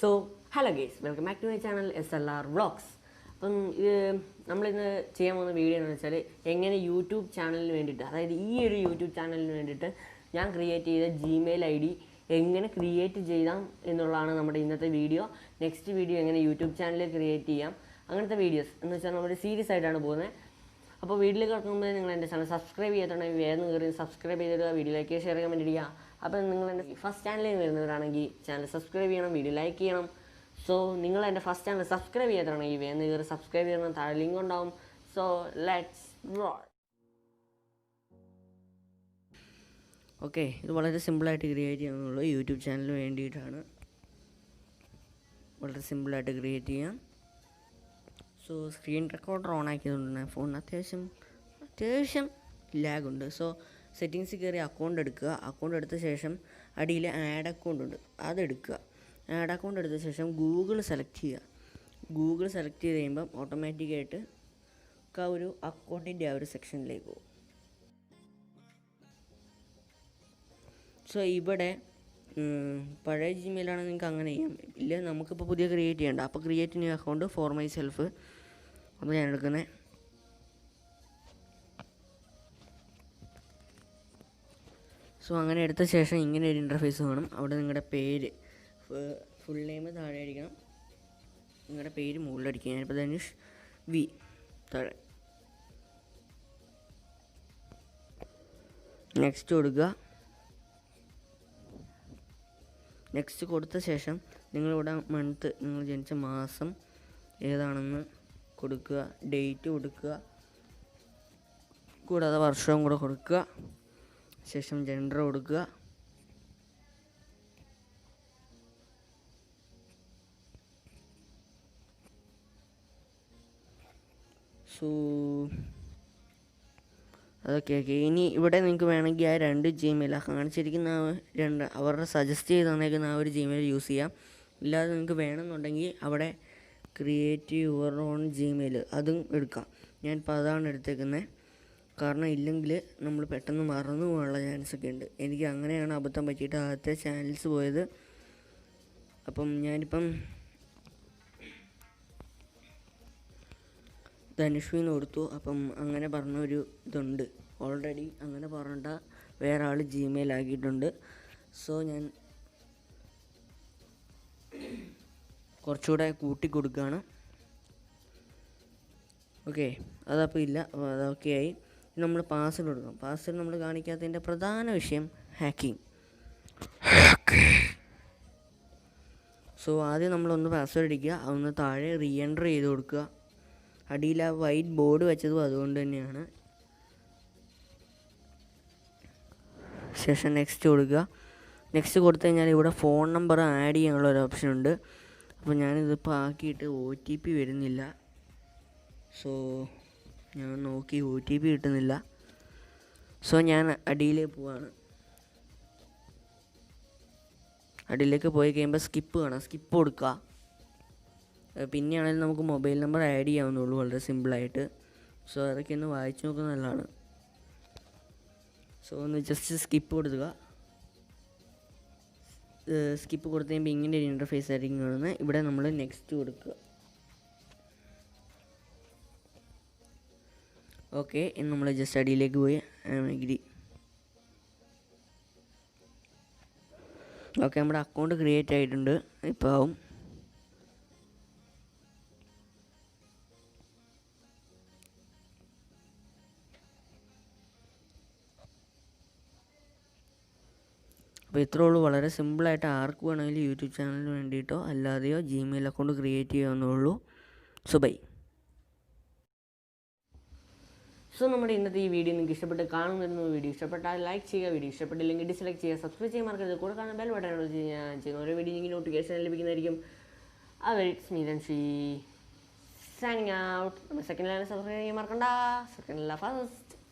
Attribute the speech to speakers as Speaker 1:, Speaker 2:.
Speaker 1: So hello guys, welcome back to my channel SLR vlogs. അപ്പം നമ്മളിന്ന് ചെയ്യാൻ പോകുന്ന വീഡിയോ എന്ന് വെച്ചാൽ എങ്ങനെ യൂട്യൂബ് ചാനലിന് വേണ്ടിയിട്ട്, അതായത് ഈ ഒരു യൂട്യൂബ് ചാനലിന് വേണ്ടിയിട്ട് ഞാൻ ക്രിയേറ്റ് ചെയ്ത Gmail ID എങ്ങനെ ക്രിയേറ്റ് ചെയ്യാം എന്നുള്ളതാണ് നമ്മുടെ ഇന്നത്തെ വീഡിയോ. നെക്സ്റ്റ് വീഡിയോ എങ്ങനെ യൂട്യൂബ് ചാനൽ ക്രിയേറ്റ് ചെയ്യാം, അങ്ങനത്തെ വീഡിയോസ് എന്ന് വെച്ചാൽ നമ്മുടെ സീരീസ് ആയിട്ടാണ് പോകുന്നത്. അപ്പോൾ വീട്ടിലേക്ക് കിടക്കുമ്പോൾ നിങ്ങൾ എൻ്റെ ചാനൽ സബ്സ്ക്രൈബ് ചെയ്തിട്ടുണ്ടെങ്കിൽ വേഗം കയറി സബ്സ്ക്രൈബ് ചെയ്തിടുക, വീഡിയോ ലൈക്ക് ചെയ്യുക, ഷെയർ കമൻറ്റ് ചെയ്യുക. അപ്പോൾ നിങ്ങൾ എൻ്റെ ഫസ്റ്റ് ചാനലിൽ വരുന്നവരാണെങ്കിൽ ചാനൽ സബ്സ്ക്രൈബ് ചെയ്യണം, വീഡിയോ ലൈക്ക് ചെയ്യണം. സോ നിങ്ങൾ എൻ്റെ ഫസ്റ്റ് ചാനൽ സബ്സ്ക്രൈബ് ചെയ്തിട്ടുണ്ടെങ്കിൽ വേഗം കയറി സബ്സ്ക്രൈബ് ചെയ്യണം, താഴെ ലിങ്ക് ഉണ്ടാവും. So let's role. ഓക്കെ, ഇത് വളരെ സിമ്പിളായിട്ട് ക്രിയേറ്റ് ചെയ്യാവുന്നുള്ളൂ. യൂട്യൂബ് ചാനലിന് വേണ്ടിയിട്ടാണ്, വളരെ സിമ്പിളായിട്ട് ക്രിയേറ്റ് ചെയ്യാം. സോ സ്ക്രീൻ റെക്കോർഡർ ഓൺ ആക്കിയതുകൊണ്ട് ഫോണിന് അത്യാവശ്യം ലാഗുണ്ട്. സോ സെറ്റിങ്സിൽ കയറി അക്കൗണ്ട് എടുക്കുക. അക്കൗണ്ട് എടുത്ത ശേഷം അടിയിൽ ആഡ് അക്കൗണ്ട് ഉണ്ട്, അതെടുക്കുക. ആഡ് അക്കൗണ്ട് എടുത്ത ശേഷം ഗൂഗിൾ സെലക്ട് ചെയ്യുക. ഗൂഗിൾ സെലക്ട് ചെയ്ത് കഴിയുമ്പം ഓട്ടോമാറ്റിക്കായിട്ട് ഒരു അക്കൗണ്ടിൻ്റെ ആ ഒരു സെക്ഷനിലേക്ക് പോകും. സോ ഇവിടെ പഴയ ജിമെയിലാണെങ്കിൽ നിങ്ങൾക്ക് അങ്ങനെ ചെയ്യാം, ഇല്ല നമുക്കിപ്പോൾ പുതിയ ക്രിയേറ്റ് ചെയ്യേണ്ട. അപ്പോൾ create new account for my self, അപ്പോൾ ഞാൻ എടുക്കുന്നത്. സോ അങ്ങനെ എടുത്ത ശേഷം ഇങ്ങനെ ഒരു ഇൻ്റർഫേസ് വേണം. അവിടെ നിങ്ങളുടെ പേര് ഫുൾ നെയിം താഴെ അടിക്കണം, നിങ്ങളുടെ പേര് മുകളിലടിക്കുക. ഞാനിപ്പോൾ ധനുഷ് വി താഴെ. നെക്സ്റ്റ് കൊടുക്കുക. നെക്സ്റ്റ് കൊടുത്ത ശേഷം നിങ്ങളിവിടെ മന്ത്, നിങ്ങൾ ജനിച്ച മാസം ഏതാണെന്ന് കൊടുക്കുക, ഡേറ്റ് കൊടുക്കുക, കൂടാതെ വർഷവും കൂടെ കൊടുക്കുക. ശേഷം ജെൻഡർ കൊടുക്കുക. സോ അതൊക്കെ ഓക്കെ. ഇനി ഇവിടെ നിങ്ങൾക്ക് വേണമെങ്കിൽ ആ രണ്ട് ജിമെയിൽ കാണിച്ചിരിക്കുന്ന അവരുടെ സജസ്റ്റ് ചെയ്ത് തന്നേക്കുന്ന ആ ഒരു ജിമെയിൽ യൂസ് ചെയ്യാം. ഇല്ലാതെ നിങ്ങൾക്ക് വേണമെന്നുണ്ടെങ്കിൽ അവിടെ ക്രിയേറ്റ് യുവർ ഓൺ ജിമെയിൽ അതും എടുക്കാം. ഞാനിപ്പോൾ അതാണ് എടുത്തേക്കുന്നത്. കാരണം ഇല്ലെങ്കിൽ നമ്മൾ പെട്ടെന്ന് മറന്നു പോകാനുള്ള ചാൻസൊക്കെ ഉണ്ട്. എനിക്ക് അങ്ങനെയാണ് അബദ്ധം പറ്റിയിട്ട് ആദ്യത്തെ ചാനൽസ് പോയത്. അപ്പം ഞാനിപ്പം ധനുഷ്വിന്ന് കൊടുത്തു. അപ്പം അങ്ങനെ പറഞ്ഞൊരു ഇതുണ്ട്, ഓൾറെഡി അങ്ങനെ പറഞ്ഞിട്ട് വേറെ ആൾ ജിമെയിൽ ആക്കിയിട്ടുണ്ട്. സോ ഞാൻ കുറച്ചുകൂടെ കൂട്ടി കൊടുക്കുകയാണ്. ഓക്കെ, അതപ്പോൾ ഇല്ല, അതൊക്കെ ആയി. നമ്മൾ പാസ്വേഡ് കൊടുക്കണം. പാസ്വേഡ് നമ്മൾ കാണിക്കാത്തതിൻ്റെ പ്രധാന വിഷയം ഹാക്കിങ്. സോ ആദ്യം നമ്മളൊന്ന് പാസ്വേഡ് അടിക്കുക, അതൊന്ന് താഴെ റീ എൻ്റർ ചെയ്ത് കൊടുക്കുക. അടിയിൽ ആ വൈറ്റ് ബോർഡ് വെച്ചതും അതുകൊണ്ട് തന്നെയാണ്. ശേഷം നെക്സ്റ്റ് കൊടുക്കുക. നെക്സ്റ്റ് കൊടുത്തു കഴിഞ്ഞാൽ ഇവിടെ ഫോൺ നമ്പർ ആഡ് ചെയ്യാനുള്ള ഒരു ഓപ്ഷൻ ഉണ്ട്. അപ്പോൾ ഞാനിതിപ്പോൾ ആക്കിയിട്ട് OTP വരുന്നില്ല. സോ ഞാൻ നോക്കി OTP കിട്ടുന്നില്ല. സോ ഞാൻ അടിയിലേക്ക് പോവാണ്. അടിയിലേക്ക് പോയി കഴിയുമ്പോൾ സ്കിപ്പ് കാണാം, സ്കിപ്പ് കൊടുക്കുക. പിന്നെയാണെങ്കിലും നമുക്ക് മൊബൈൽ നമ്പർ ആഡ് ചെയ്യാവുന്നുള്ളൂ, വളരെ സിമ്പിളായിട്ട്. സോ അതൊക്കെ ഒന്ന് വായിച്ച് നോക്കുന്നത് നല്ലതാണ്. സോ ഒന്ന് ജസ്റ്റ് സ്കിപ്പ് കൊടുക്കുക. സ്കിപ്പ് കൊടുത്ത് കഴിയുമ്പോൾ ഇങ്ങനെ ഒരു ഇൻ്റർഫേസ് ആയിരിക്കും കാണുന്നത്. ഇവിടെ നമ്മൾ നെക്സ്റ്റ് കൊടുക്കുക. ഓക്കെ, ഇനി നമ്മൾ ജസ്റ്റ് അടിയിലേക്ക് പോയി അഗ്രി. ഓക്കെ, നമ്മുടെ അക്കൗണ്ട് ക്രിയേറ്റ് ആയിട്ടുണ്ട്. ഇപ്പോൾ ആവും. അപ്പോൾ ഇത്രേ ഉള്ളൂ. വളരെ സിമ്പിളായിട്ട് ആർക്ക് വേണമെങ്കിലും യൂട്യൂബ് ചാനലിന് വേണ്ടിയിട്ടോ അല്ലാതെയോ ജിമെയിൽ അക്കൗണ്ട് ക്രിയേറ്റ് ചെയ്യാവുന്നുള്ളൂ. So bye. സോ നമ്മുടെ ഇന്നത്തെ ഈ വീഡിയോ നിങ്ങൾക്ക് ഇഷ്ടപ്പെട്ട് കാണുന്നു. വീഡിയോ ഇഷ്ടപ്പെട്ടാൽ ലൈക്ക് ചെയ്യുക, വീഡിയോ ഇഷ്ടപ്പെട്ടില്ലെങ്കിൽ ഡിസ്ലൈക്ക് ചെയ്യുക, സബ്സ്ക്രൈബ് ചെയ്യാൻ മറക്കരുത്. കൂടെ കാണാൻ ബെൽ ബട്ടൺ ഞാൻ ചെയ്യുന്ന ഓരോ വീഡിയോ നിങ്ങൾക്ക് നോട്ടിഫിക്കേഷൻ ലഭിക്കുന്നതായിരിക്കും. It's me Dhanush signing out. നമ്മൾ സെക്കൻഡ് ലൈൻ സബ്സ്ക്രൈബ് ചെയ്യാൻ മറക്കണ്ട. Second first.